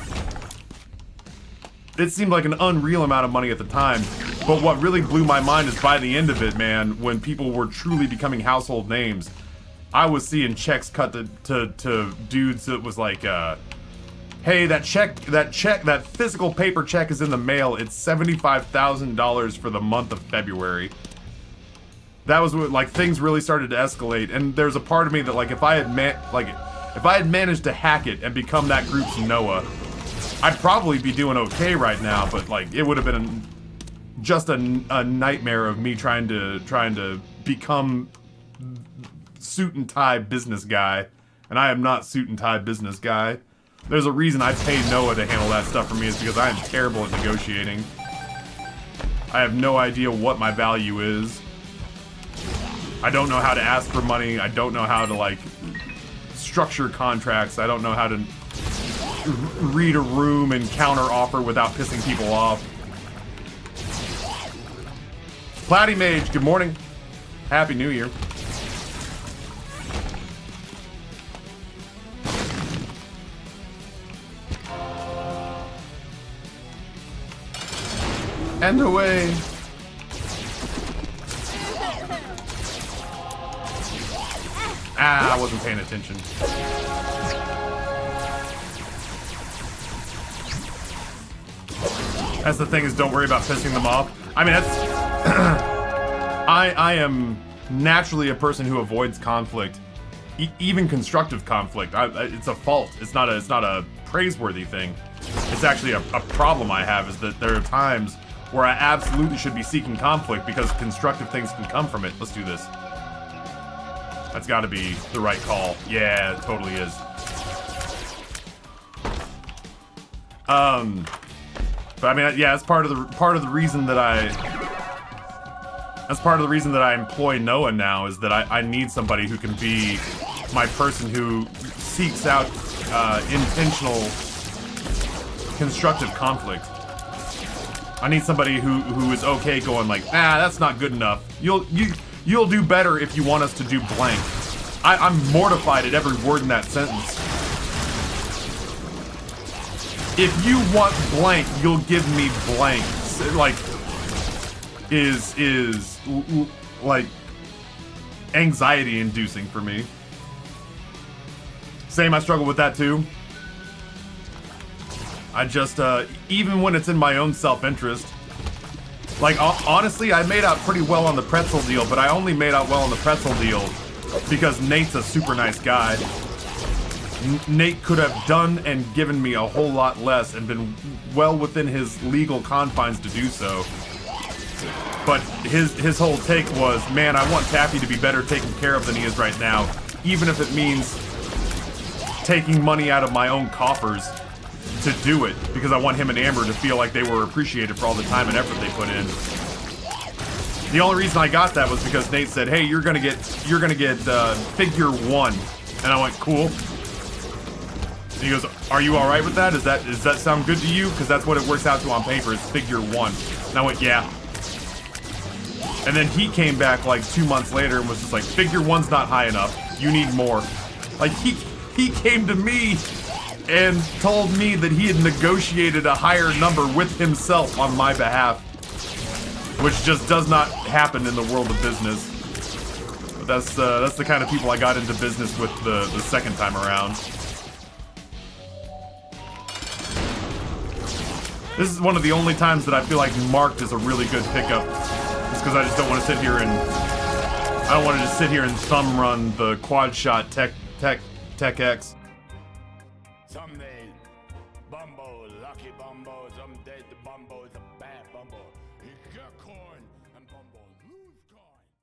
It seemed like an unreal amount of money at the time, but what really blew my mind is by the end of it, man, when people were truly becoming household names, I was seeing checks cut to dudes that was like, hey, that physical paper check is in the mail. It's $75,000 for the month of February. That was what, like, things really started to escalate, and there's a part of me that, like, if I had managed to hack it and become that group's Noah, I'd probably be doing okay right now, but, like, it would have been just a nightmare of me trying to become suit and tie business guy, and I am not suit and tie business guy. There's a reason I pay Noah to handle that stuff for me, is because I am terrible at negotiating. I have no idea what my value is. I don't know how to ask for money. I don't know how to, like, structure contracts. I don't know how to read a room and counter offer without pissing people off. Platy Mage, good morning. Happy New Year. And away. Ah, I wasn't paying attention. That's the thing, is don't worry about pissing them off. I mean, that's... I am naturally a person who avoids conflict. Even constructive conflict. It's a fault. It's not a praiseworthy thing. It's actually a problem I have, is that there are times where I absolutely should be seeking conflict because constructive things can come from it. Let's do this. That's gotta be the right call. Yeah, it totally is. But I mean, yeah, it's part of the reason that That's part of the reason that I employ Noah now, is that I need somebody who can be my person who seeks out intentional, constructive conflict. I need somebody who is okay going like, nah, that's not good enough. You'll do better if you want us to do blank. I'm mortified at every word in that sentence. If you want blank, you'll give me blank. Like, is like anxiety inducing for me. Same, I struggle with that too. I just, even when it's in my own self-interest, like, honestly, I made out pretty well on the pretzel deal, but I only made out well on the pretzel deal because Nate's a super nice guy. Nate could have done and given me a whole lot less and been well within his legal confines to do so. But his whole take was, man, I want Taffy to be better taken care of than he is right now, even if it means taking money out of my own coffers to do it, because I want him and Amber to feel like they were appreciated for all the time and effort they put in. The only reason I got that was because Nate said, hey, you're gonna get figure 1. And I went, cool. And he goes, are you alright with that? Does that sound good to you? Because that's what it works out to on paper, is figure 1. And I went, yeah. And then he came back like 2 months later and was just like, figure 1's not high enough. You need more. Like, he came to me and told me that he had negotiated a higher number with himself on my behalf, which just does not happen in the world of business. But that's the kind of people I got into business with the second time around. This is one of the only times that I feel like marked is a really good pickup, just because I just don't want to sit here and thumb run the quad shot Tech X. Someday, Bumbo, lucky Bumbo, someday the Bumbo's a bad Bumbo. He got corn.